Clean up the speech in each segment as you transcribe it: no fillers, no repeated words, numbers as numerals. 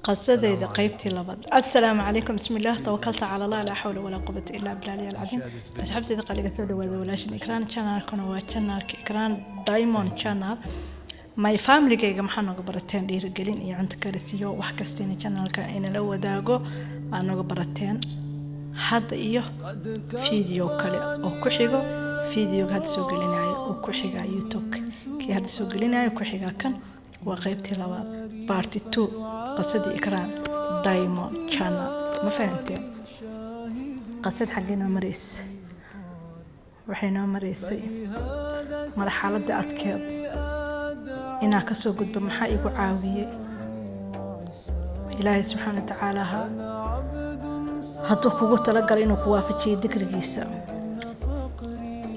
قصدي إذا قيبتي لبض. السلام عليكم، بسم الله، توكلت على الله، لا حول ولا قوة إلا بالله العظيم. أصحابتي إذا قال لك سود وذولاش إكران channel كنا channel إكران diamond channel my family كي جمع حنا قبرتين دير قلين إيه عند كرسيو وحكستيني channel كأن لو داقو أنا قبرتين حد إيه فيديو كله أو كحيجو فيديو هذا سوق لنا أو كحيجا يوتيوب كي هذا سوق لنا أو كحيجا كان وقيبتي لبض بارت 2 قصدي إكران دايموند channel ما فهمتين قصد حقنا مريس وحينا مريسي مرحلة أذكر إنا كسو قد بمحايق عاوية إلهي سبحانه وتعالى هاتو كوغو تلقل إنو كوافتشي ذكر جيسا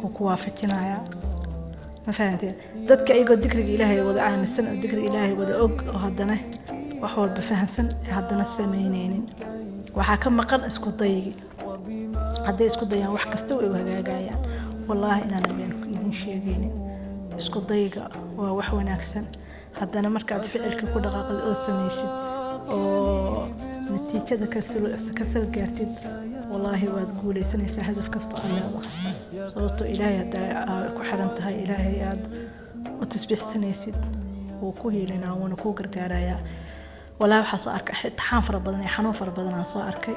وكوافتشنايا ما فهمتين dadka ayagoo dikriga ilaahay wada aaminsan oo dikriga ilaahay wada og oo haddana wax walba fahansan ee haddana sameyneynin waxaa ka maqan isku daygi hadday isku dayaan wax kasta way hagaagayaan wallaahi inaan been ku idin sheegaynin isku dayga waa wax wanaagsan haddana markaad ficilka ku dhaqaaqid oo sameysid oo natiijada ka soo gaartid wallaahi waad guuleysanaysaa hadaf kasta oo leedahay sababtoo ilaahay haddaa ku xiran tahay ilaahay aad u tasbiixsanaysid wuu ku hiilinaa wuuna kuu gargaarayaa wallaahi waxaa soo arkay imtixaan fara badan iyo xanuun fara badan aan soo arkay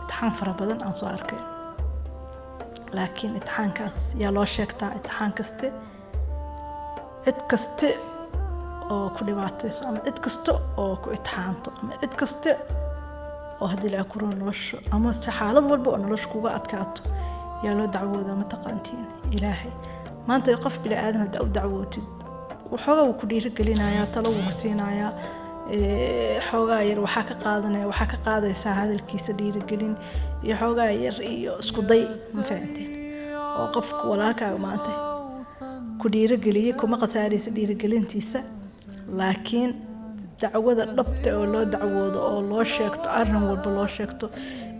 imtixaan fara badan aan soo arkay laakiin imtixaankaas yaa loo sheegtaa imtixaan kaste cid kaste oo ku dhibaatayso ama cid kaste oo ku imtixaanto ama cid kaste oo haddii la akuro nolosha ama xaalad walba oo nolosha kuga adkaato yaa loo dacwoodaa mataqaantiin ilaahay maanta qof bini aadan hadda u dacwootid waxoogaa wuu ku dhiirigelinayaa talo wuu ku siinayaa xoogaa yar waxaa ka qaadaysaa hadalkiisa dhiirigelin iyo xoogaa yar iyo isku day ma fahanteen oo qofku walaalkaaga maanta ku dhiirigeliyey kuma khasaaraysa dhiirigelintiisa laakiin dacwada dhabta oo loo dacwoodo oo loo sheegto arrin walba loo sheegto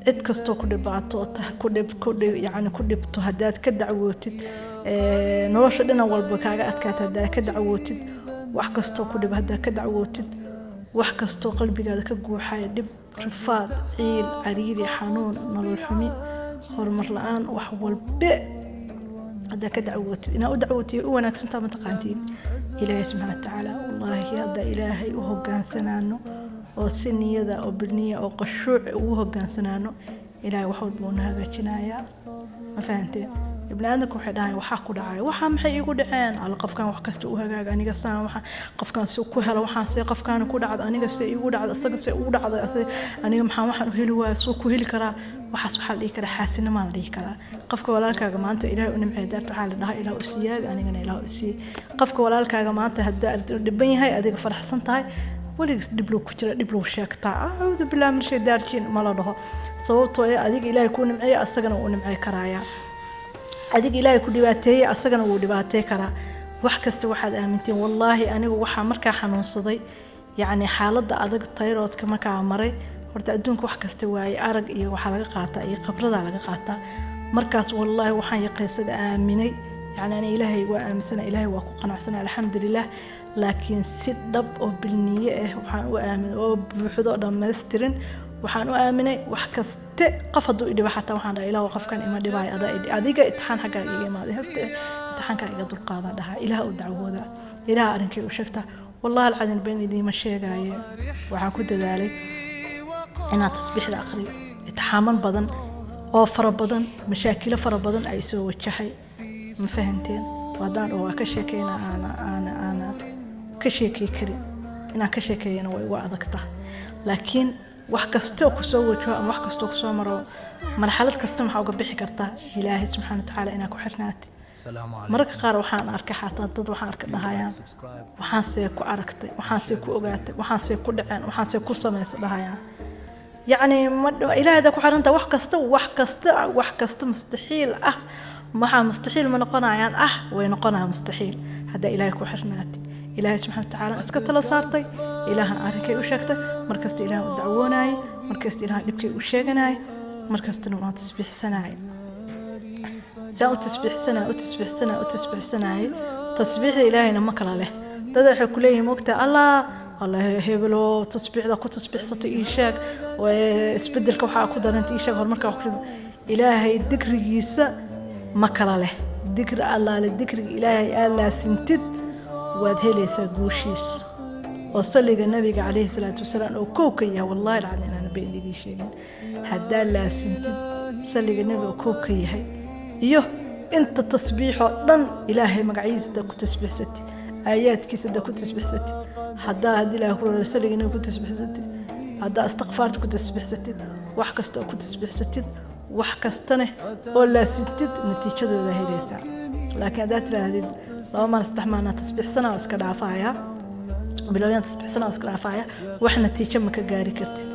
cid kastoo ku dhibaato ku dhibto haddaad ka dacwootid nolosha dhinac walba kaaga adkaata haddaad ka dacwootid wax kastoo ku dhib haddaad ka dacwootid wax kastoo qalbigaada ka guuxaya dhib rifaad ciil cariiri xanuun nolol xumi horumar la-aan wax walba haddaad ka dacwootid inaad u dacwootid u wanaagsantaa mataqaantiin ilaahay subxaana watacaala wallaahi haddaa ilaahay u hogaansanaano oo si niyada oo bilniya oo qashuuc ugu hogaansanaano ilaahay wax walba uuna hagaajinayaa ma fahanteen ibn aadamku waxay dhahaan waxaa ku dhacay waxaa maxay igu dhaceen alla qofkan wax kasta u hagaaga aniga saan waxa qofkan si ku helo waxaan si qofkan ku dhacdo aniga si igu dhacdo asaga si ugu dhacdo aniga waxaan u heli waa soo ku heli karaa waxaas waxa la dhihi karaa xaasinimo la dhihi karaa qofka walaalkaaga maanta ilaahay u nimcay daarto waxa la dhahaa ilaahay u siyaad anigana ilaahay u sii qofka walaalkaaga maanta hadda uu dhiban yahay adiga faraxsan tahay waligiis dib loo ku jira dib loo sheegtaa aawada bilaa min shay daarjin ma la dhaho sababtoo ah adiga ilaahay ku nimcay asagana uu nimcay karaaya adiga ilaahay ku dhibaateeyay asagana wuu dhibaatay karaa wax kasta waxaad aaminteen wallaahi anigu waxa markaa xanuunsaday yacni xaaladda adag tayroodka markaa maray horta adduunka wax kasta waaye arag iyo waxa laga qaataa iyo khibrada laga qaataa markaas wallaahi waxaan yaqiinsada aaminay yacni ana ilaahay waa aaminsana ilaahay waa ku qanacsana alxamdulilah laakiin si dhab oo bilniye ah waxaan u aaminay oo buuxdo dhammaystirin waxaan u aaminay wax kaste qof hadduu idhiba xataa waxaan dhahay ilaahu qofkan ima dhibaayo adiga imtixaan xaggaa iga imaaday haste imtixaankaa iga dulqaadan dhahaa ilaah u dacwooda ilaah arrinkay u sheegta wallahi alcadin been idiima sheegaaye waxaan ku dadaalay inaad tasbiixda aqriyo imtixaaman badan oo fara badan mashaakilo fara badan ay soo wajahay ma fahanteen haddaan waa ka sheekeyna aana ka sheekey karin inaan ka sheekeeyana way ugu adagta laakiin wax kastoo ku soo wajaho ama wax kastoo ku soo maro marxalad kasta maxaa uga bixi kartaa ilaahay subxaana watacaala inaa ku xirnaatid mararka qaar waxaan arkay xataa dad waxaan arkay dhahayaan waxaansee ku aragtay waxaansee ku ogaatay waxaansee ku dhaceen waxaansee ku samaysay dhahayaan yacni ilaahay daa ku xiranta wax kasta mustaxiil ah maxaa mustaxiil ma noqonayaan way noqonayaan mustaxiil haddaa ilaahay ku xirnaatid ilaahay subxaana watacaala iska tala saartay ilaahan arrinkay u sheegtay markasta ilaahan u dacwoonaayay markasta ilaahan dhibkay u sheeganaayay markastana waan tasbiixsanaayay saa u tasbiixsanaayay tasbiixda ilaahayna ma kala leh dad waxay ku leeyihiin moogtaa allah الله هبلو تصبيح ذا كنت تصبيح صوتي إيشاك واسبدل كوحة أكون أنت إيشاك هرمرك أخرج إلهي الذكر يسا مكر له ذكر الله للذكر إلهي الله سنتد وادهلي سجوشيس وصلي النبي عليه الصلاة والسلام وكوكية والله العظيم أنا بين ذي شيء هدا لا سنتد صلي النبي وكوكية هاي إيوه أنت تصبيح دن إلهي مقعيس دا كنت تسبح ستي آيات كيس دا كنت تسبح ستي حدا هدي لا كل صلي النبي كنت تسبح ستي هدا استغفرت كنت تسبح ستي وحكست كنت تسبح ستي وحكستنه ولا سنتد نتيجة ذا هي ليس لكن هذا هذه لو ما نستحملنا تسبح سنة واسكت عفايا بلويان تسبح سنة واسكت عفايا وإحنا نتيجة مكجاري كرتين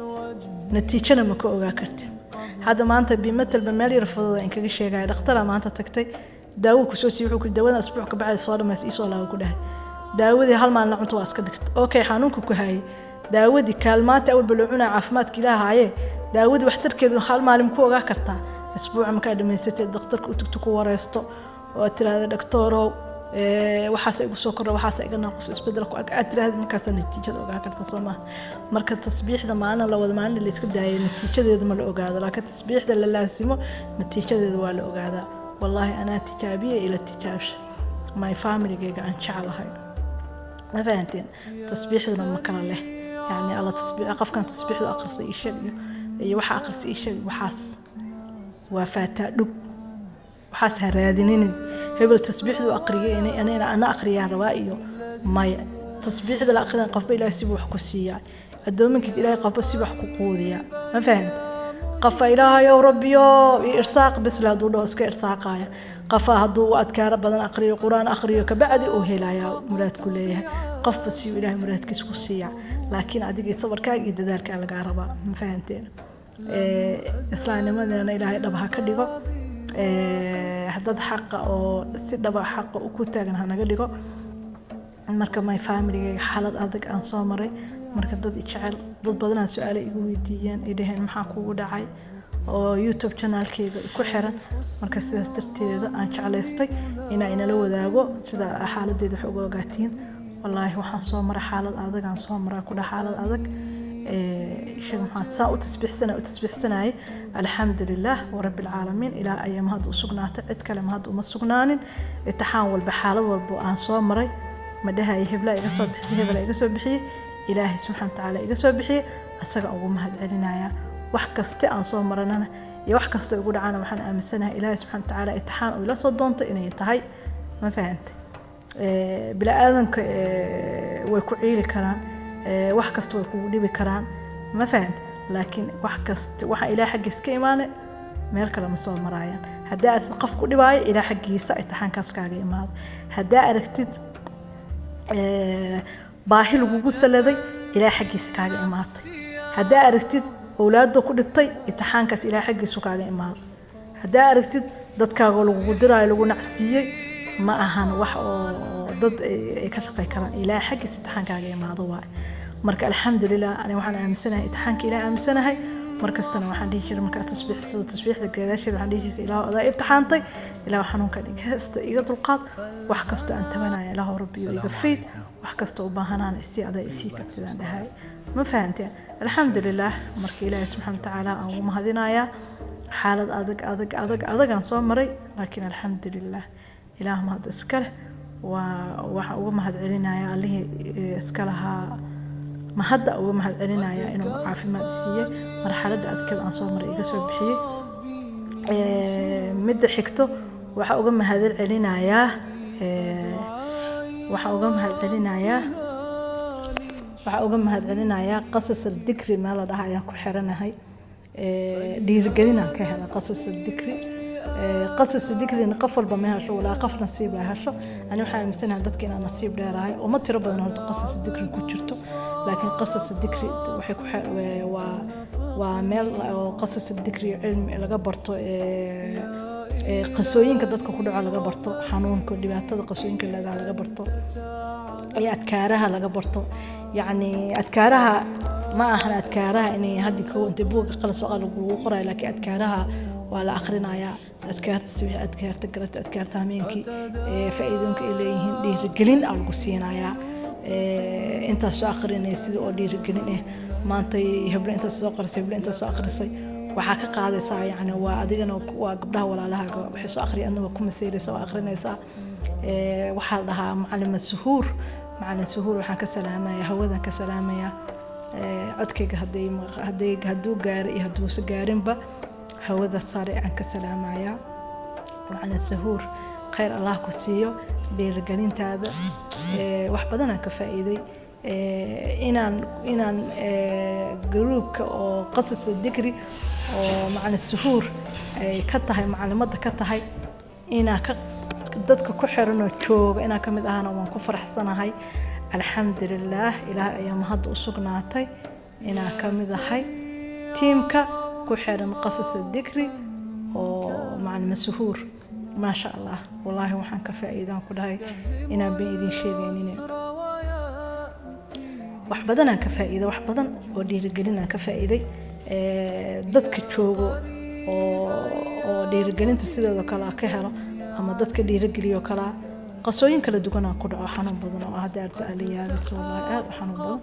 نتيجة مكوجا كرتين هذا ما أنت بيمثل بمالي رفض إنك الشيء قاعد اختار ما أنت تكتي داوك وسوسي وكل داونا أسبوعك بعد صار ما يسأل الله وكله داودي هل ما نعمت واسكت أوكي حنونك كهاي داودي كلمات أول بلعونا عفمات كذا هاي داود waxtar keedu hal maalin ku ogaa kartaa isbuuc ma ka dhameysatay dhakhtarka u tagto ku wareysto oo tiraahdo dhaktorow waxaas igu soo kordha waxaas iga naqos isbedel ku aad tiraahdo markaas natiijada ogaa kartaa Soomaa marka tasbiixda maana la wada maana la iska daayay natiijadeedu ma la ogaado laakiin tasbiixda la laasimo natiijadeedu waa la ogaadaa wallahi ana tijaabiye ila tijaash my family geega aan jecelahay ma fahanteen tasbiixda ma kala leh yani alla tasbiix qofkan tasbiixda aqrisay ishad iyo waxa aqrisay ishad waxaas waa faataa dhug waxaas haraadinin hebel tasbiixdu aqriyay ana aqriyaan rabaa iyo maya tasbiixda la aqriyan qof ba ilaahay si wax ku siiyaa adoominkiis ilaahay qof si wax ku qoodiya ma fahant qof ilaahay oo rabbiyo irsaaq bas la duudo iska irsaaqaya qof haduu adkaar badan aqriyo quraan aqriyo ka bacdi oo helaya muraad ku leeyahay qof bas si ilaahay muraadkiis ku siiya laakiin adiga sabarkaaga iyo dadaalkaaga laga rabaa ma fahanteen islaamnimadana ilaahay dhabaha ka dhigo hadad xaq oo si dhaba xaq u ku taagan hanaga dhigo marka my family xaalad adag aan soo maray marka dad jecel dad badan aan su'aalo igu weydiiyeen idaheen maxaa kugu dhacay oo YouTube channelkayga ku xiran marka sidaas darteeda aan jeclaystay inaan la wadaago sida xaaladeeda wax uga ogaatiin wallahi waxaan soo maray xaalad adag aan soo maray ku dhax xaalad adag شيء محمد ساء وتسبح سنة الحمد لله ورب العالمين إلى أيام هذا وسقنات أتكلم هذا وما سقنان التحول بحالة والبؤان صامري مدها يهب لا يقصد بحيه ولا يقصد بحيه إلهي سبحانه وتعالى يقصد بحيه أسرع وما هذا علينا وحكست أن صامرنا يوحكست يقول عنا محن أمسنا إلهي سبحانه وتعالى التحان ولا صدنت إنه يتهي ما فهمت بلا آذنك ويكوعيل كلام wax kasta way kugu dhibi karaan ma fahant laakiin wax kasta waxa ilaa xaqiis ka iimaanay meel kale ma soo marayaan haddii aad qof ku dhibaayo ilaa xaqiisa imtixaankaas kaaga imaado haddii aragtid baahi lagugu saladay ilaa xaqiisa kaaga imaatay haddii aragtid awlaado ku dhibtay imtixaankaas ilaa xaqiisa kaaga imaado haddii aragtid dadkaaga lagugu diraayo lagu nacsiiyay ma ahan wax oo dad ay ka shaqay karaan ilaa xaqiisa imtixaankaaga imaado waa marka alxamdulillah ani waxaan aaminsanahay imtixaanka ilaa aaminsanahay markastana waxaan dhihi jiray marka tasbiixda geedasheeda waxaan dhihi jiray ilaa adaa imtixaantay ilaa xanuunka dhigasta iga dulqaad wax kasto aan tabanaya ilaa rabbiyo iga fiid wax kasto u baahanaan si adaa isii kartidaan dhahay ma fahanteen alxamdulillah marka ilaahay subxaanahu wa ta'aala aan ugu mahadinayaa xaalad adag aan soo maray laakiin alxamdulillah ilaah mahad iska leh waxa ugu mahad celinaya allihii iska lahaa ma hadda ugu mahad celinaya inuu caafimaad siiyay marxaladda adkeed aan soo maray iga soo bixiyay midda xigto waxa uga mahad celinayaa qasas dikri ma la dhahaa ayaan ku xiranahay dhiirigelin aan ka helay qasas dikri قصص ذكري إن قفل بمهاش ولا قفل نصيب هاشة أنا وحنا مسنا دتك إن نصيب دراي وما تربى إنه قصص الذكري كتشرته لكن قصص الذكري وحكوا ومال قصص الذكري علم لجبرته قصوين كدتك كله على جبرته حنون كل بيعتاد قصوين كله على جبرته أذكارها لجبرته يعني أذكارها ما إحنا أذكارها إني هديك هو أنت بوق قل سؤال وقرأ لك أذكارها ولا آخرنا يا أذكرت سوي أذكرت قرأت أذكرت همينك فإذنك إليهن ليه رجلين أو القصينا يا intaas soo aqrinay sida oo dhiirigelin ah maanta hebla intaas soo qarisay hebla intaas soo aqrisay waxaa ka qaadaysaa yani waa adigana waa gabdhaha walaalahaaga waxay soo aqriya adna waa ku masayraysa waa aqrinaysaa waxaa la dhahaa macalin suhuur waxaan ka salaamayaa hawadan ka salaamayaa codkayga hadduu gaaro iyo hadduusa gaarinba hawada sare aan ka salaamayaa macalin suhuur khayr allah ku siiyo dhiirigelintaada wax badan aan ka faa'iiday inaan garuubka oo qasas dikri oo macalin suhuur ay ka tahay macalimadda ka tahay inaa ka dadka ku xiran oo jooga inaan ka mid ahana waan ku faraxsanahay alxamdulillaah ilaahay ayaa mahad u sugnaatay inaan ka mid ahay tiimka ku xiran qasas dikri oo macalin suhuur maasha allah wallaahi waxaan ka faa'iidaan ku dhahay inaan been idin sheegaynin wax badan aan ka faa'iiday wax badan oo dhiirigelin aan ka faa'iiday dadka joogo oo dhiirigelinta sidoo kale ka helo ama dadka dhiirigeliyo kala qasooyin kala duwan aan ku dhaco xanuun badan oo hadda arda aliyaabis wallaahi aad u xanuun badan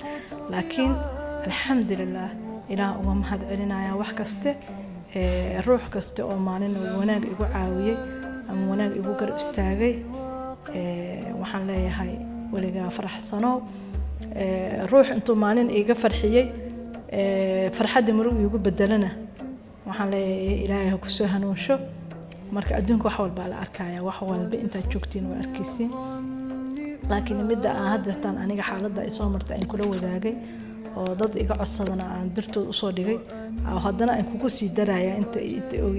laakiin alxamdulillaah ilaah uga mahad celinaya wax kaste ruux kaste oo maalin wanaag igu caawiyey ama wanaag igu garab istaagay waxaan leeyahay weligaa faraxsano ruux intuu maalin iga farxiyey farxadda maruu igu bedelana waxaan leeyahay ilaahay ku soo hanuunsho marka adduunka wax walba la arkaya wax walba inta joogtiin waa arkaysiin laakiin midda aan hadda tan aniga xaaladda ay soo martay aan kula wadaagay oo dad iga codsadana aan dirtood u soo dhigay haddana aan kugu sii daraya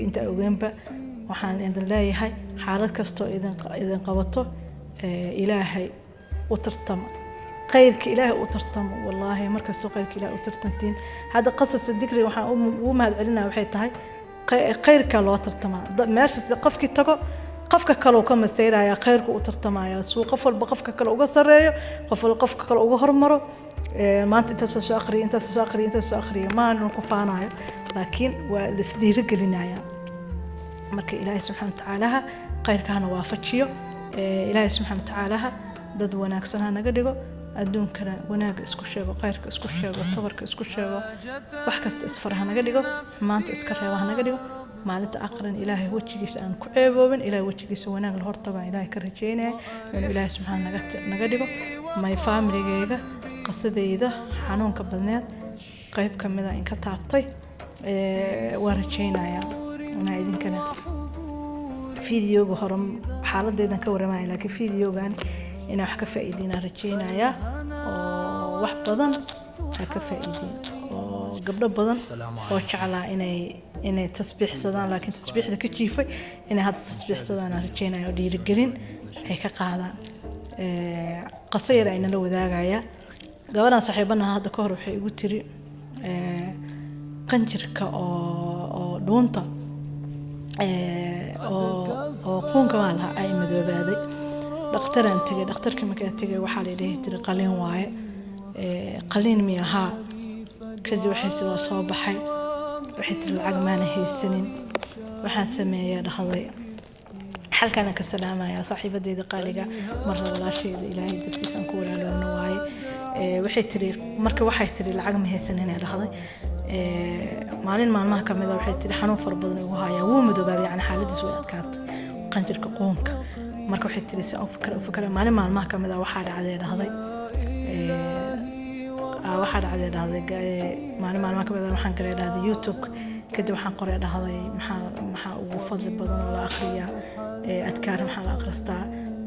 inta ogeynba waxaan idin leeyahay xaalad kastoo idin qabato ilaahay u tartama khayrka ilaahay u tartama wallaahi markastoo khayrka ilaahay u tartantiin hadda qasas dikri waxaan ugu mahad celinaa waxay tahay khayrka loo tartamaa meeshaas qofkii tago qofka kale uu ka masayraya khayrku u tartamaya suu qof walba qofka kale uga sareeyo qofka kale uga hormaro maanta intaas soo akhriya maanan ku faanayo laakiin waa la isdhiirigelinaya marka ilaahay subxaana watacaalaha khayrkahana waafajiyo ilaahay subxaana watacaalaha dad wanaagsan ha naga dhigo adduunkana wanaaga isku sheego khayrka isku sheego sabarka isku sheego wax kasta isfar ha naga dhigo maanta iska reeba ha naga dhigo maalinta aqran ilaahay wajigiisa aan ku ceeboobin ilaahay wajigiisa wanaag la hortagaan ilaahay ka rajeynaya inuu ilaahay subxaana naga dhigo my familygayga qasadayda xanuunka badneed qayb ka mid ah in ka taabtay waan rajeynayaa inaa idinkana fiidiyooga hore xaaladdeedan ka waramaya laakiin fiidiyoogan inaa wax ka faa'iideynaa rajeynayaa oo wax badan aa ka faa'iideen oo gabdho badan oo jeclaa inay tasbiixsadaan laakiin tasbiixda ka jiifay inay hadda tasbiixsadaan aan rajeynaya oo dhiirigelin ay ka qaadaan qaso yar ayna la wadaagayaa gabadhaan saaxiibanaha hadda ka hor waxay igu tiri qanjirka oo dhuunta oo quunka maa lahaa ay madoobaaday dhakhtaraan tegay dhakhtarkii markaa tegay waxaa la dhihi jiray qaliin waaye qaliin miya haa kadib waxay tiri waa soo baxay waxay tiri lacag maana haysanin waxaan sameeyaa dhahday halkaan ka salaamayaa saaxiibadeyda qaaliga marna walaasheeda ilaahay dartiisa aan ku walaaloona waaye waxay tiri marka waxay tiri lacag ma haysanin ay dhahday maalin maalmaha kamid ah waxay tiri xanuun far badan ugu hayaa wuu madoobaaday yani xaaladiis way adkaatay qanjirka qoonka marka waxay tiri si aan fikra maalin maalmaha kamid ah waxaa dhacday maalin maalmaha kamid ah waxaan galay dhahday YouTube kadib waxaan qoray dhahday maxaa ugu fadli badan oo la akhriyaa adkaar maxaa la akhristaa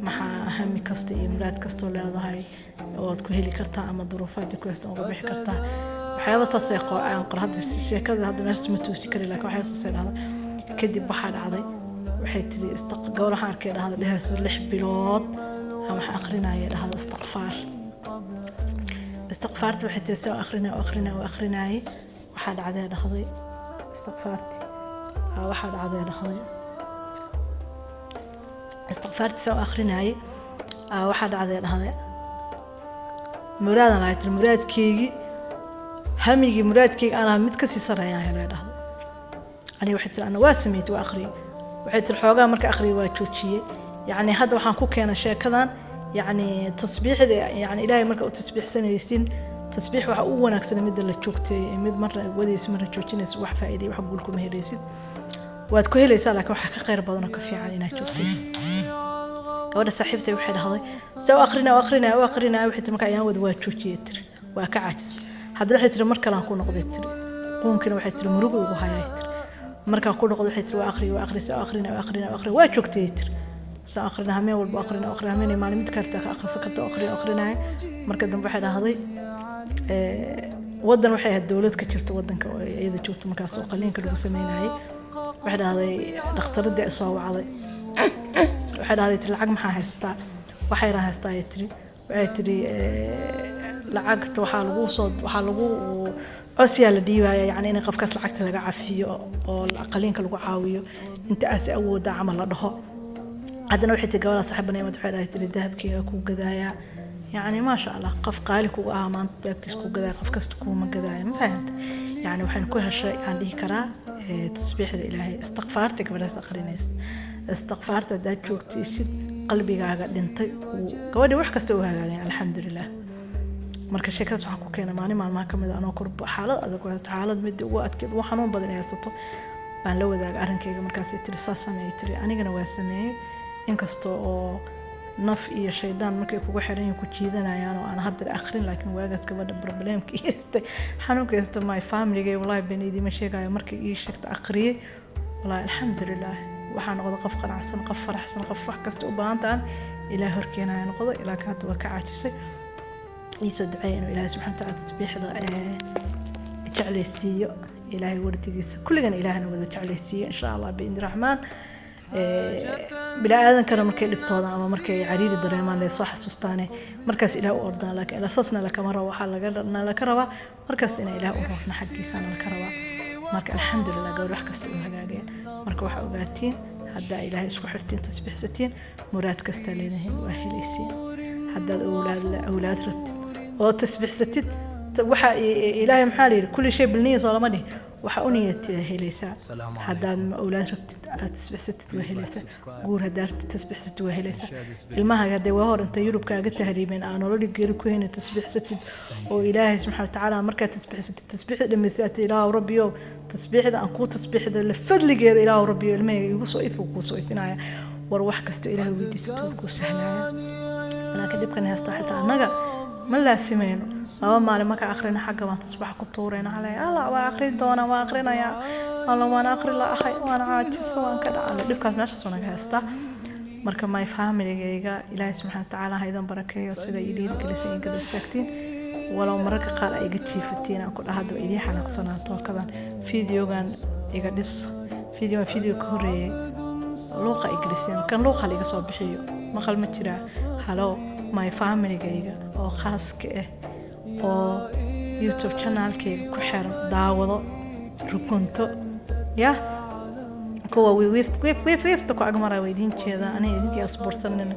maxaa hami kasta iyo muraad kastoo leedahay oo aad ku heli kartaa ama duruufaadii ku haysta uga bixi kartaa waxyaaba saasay aan qor hadda sheekada hadda meesha ma toosi kari laakiin waxyaaba saasay dhahday kadib waxaa dhacday waxay tiri gabadh waxaan arkay dhahday dhehayso 6 bilood ama waxaan akhrinaya dhahday istighfaarta waxay tiri soo akhrinaya waxaa dhacday dhahday istighfaarti waxaa dhacday dhahday istighfaarti soo akhrinaya waxaa dhacday dhahday muraadan lahayd muraadkeygii hamigii muraadkeyga aan mid ka sii sareeyaan helay dhahday aniga waxay tiri ana waa sameeyay waa akhriyo waxay tiri xoogaa marka akhriyo waa joojiyay yani hadda waxaan ku keenay sheekadan يعني تصبيح يعني إلهي مركا وتسبيح سنة يسين تسبيح waxa uu wanaagsan mid la joogtay mid marna wadiis marna joojinayso wax faa'iido wax guul kuma helaysid waad ku helaysaa laakiin waxa ka qeyr badan oo ka fiican inaad joogtaysid gabadha saaxiibtay waxay dhahday soo aqrinaa wixii markaa ayaan wada waa joojiyay tir waa ka caajis haddana waxay tiri mar kale aan ku noqday tir qoonkina waxay tiri murugo ugu hayay tir markaa ku noqday waxay tiri waa akhri soo aqrinaa waa joogtay tir soo aqrinaa hameen walba aqrinaa hameen maalin mid karta ka akhrisan karto aqrinaa marka dambe waxay dhahday wadan waxay ahayd dawlad ka jirto wadanka oo iyada joogto markaas oo qaliinka lagu sameeyay waxay dhahday dhakhtaradii soo wacday waxay dhahday lacag maxaa haystaa waxay rahaystaa waxay tiri lacagta waxa lagu codsiya la dhiibaya yani in qofkaas lacagta laga cafiyo oo qaliinka lagu caawiyo inta aas awooda amal la dhaho hadana waxay tiri gabadha saaxiibana waxay dhahday dahabkiga ku gadaaya يعني ما شاء الله قف قالك وآمان تبكيس كوجدا قف كستكو ما جدا ما فهمت يعني وحين كل هالشيء عندي كرا تسبيح الإلهي استغفرت قبل تقرينيس استغفرت ده شوك تيسد قلبي قاعد دنتي وقولي وح كستوها يعني الحمد لله مركز شكل صحكو كنا ماني ما كم إذا أنا قرب حالة إذا كنت حالة مدة وقت كده وحنون بدن يسطو بان لو ذا أرن كي مركز يتري ساسمي يتري أنا جنا واسمي إنكستو naf iyo shaydaan markay kugu xiran yihiin ku jiidanayaan oo aan hadda akhrin laakiin waagaad gabadha problemka yeestay xanuunka yeestay my family gay wallahi baniidi ma sheegayo markay ii sheegtay aqriyay wallahi alxamdulillah waxaan noqday qof qanacsan qof faraxsan qof wax kasta u baahantaan ilaahay horkeenaya noqday ilaa ka hadda waa ka caajisay isoo duceeyay inuu ilaahay subxaanahu wa ta'aala tasbiixda jeclaysiiyo ilaahay wardigiisa kulligan ilaahna wada jeclaysiiyo insha Allah biidni raxmaan بلا آذن كنا مركي لبطوضا أما مركي عريري دريمان لي صح سوستاني مركز إله أردنا لك إلا صصنا لك مرة وحال قلنا لك روا مركز إنا إله أروحنا حقي سانا لك روا مرك الحمد لله قول رح كستوها قاقين مرك وحا أقاتين حدا إله يسكو حرتين تسبيح ستين مراد كستالينهن وأهليسين حدا أولاد ربتين وتسبيح ستين وحا إلهي محالي كل شيء بالنية صلى الله عليه waxa uniyatay helaysa hadaan awlaad rabtid aad tasbiixsatid waa helaysa guur hadaad tasbiixsatid waa helaysa ilmaha hadee waa hor inta Yurub kaaga tahriibeen aan nolol geeri ku heenay tasbiixsatid oo Ilaahay subhanahu wa ta'ala marka tasbiixsatid tasbiixda dhameysatid Ilaahay rabbiyo tasbiixda aan ku tasbiixda la fadligeeda Ilaahay rabbiyo ilmaha igu soo ifinaya war wax kasto Ilaahay weydiisto ku sahlaya laakiin dibkan heesta xitaa anaga ما لا سمينه أول ما لما كأخرين حاجة ما تصبح كطورين عليه الله وآخرين دونا وآخرين يا الله وأنا آخر لا أخي وأنا عاجز وأنا كذا على دفكات ماشي سونا كهستا مركب ما يفهم اللي جاي إلهي سبحانه وتعالى هيدا بركة يصير يدير كل شيء كذا استكتين ولو مرة قال أي قد شيء فتين أقول هذا إلي حلقة صنعت وكذا فيديو كان يقدس فيديو كوري لوقا إجلسين كان لوقا اللي قصوا بحيو ما خل متجرا هلو my family gayga oo khaaska ah oo YouTube channel-kayga ku xiran daawado rukunto ya kuwa wiifta ku agmara weydiin jeeda aniga idinka asbuursanin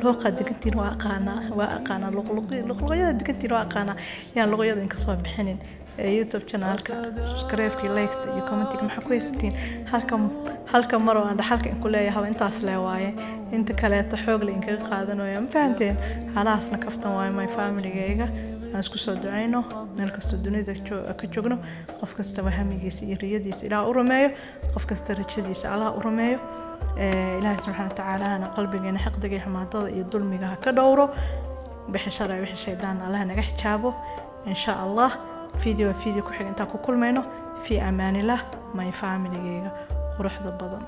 loo qaadigantiin waa aqaana luqluqyada digantiin waa aqaana yaan luqyada inka soo bixinin YouTube channel-ka subscribe-ki like iyo comment-ki maxaa ku haysatiin halka mar oo aan dhaxalka in ku leeyahay intaas leewaaye inta kale ta xoog la inka qaadanayo ma fahanteen halaasna kaftan waay my family-gayga aan isku soo duceyno meel kasta dunida ka joogno qof kasta hamigiisa iyo riyadiisa Ilaahay u rumeeyo qof kasta rajadiisa Allah u rumeeyo Ilaahay subhanahu wa ta'ala ana qalbigeena xaqdiga xamaadada iyo dulmiga ka dhowro bixishada wixii shaydaan Allah naga xijaabo insha Allah فيديو كحيل انت كل مينو في امان الله my family قروح ضبضن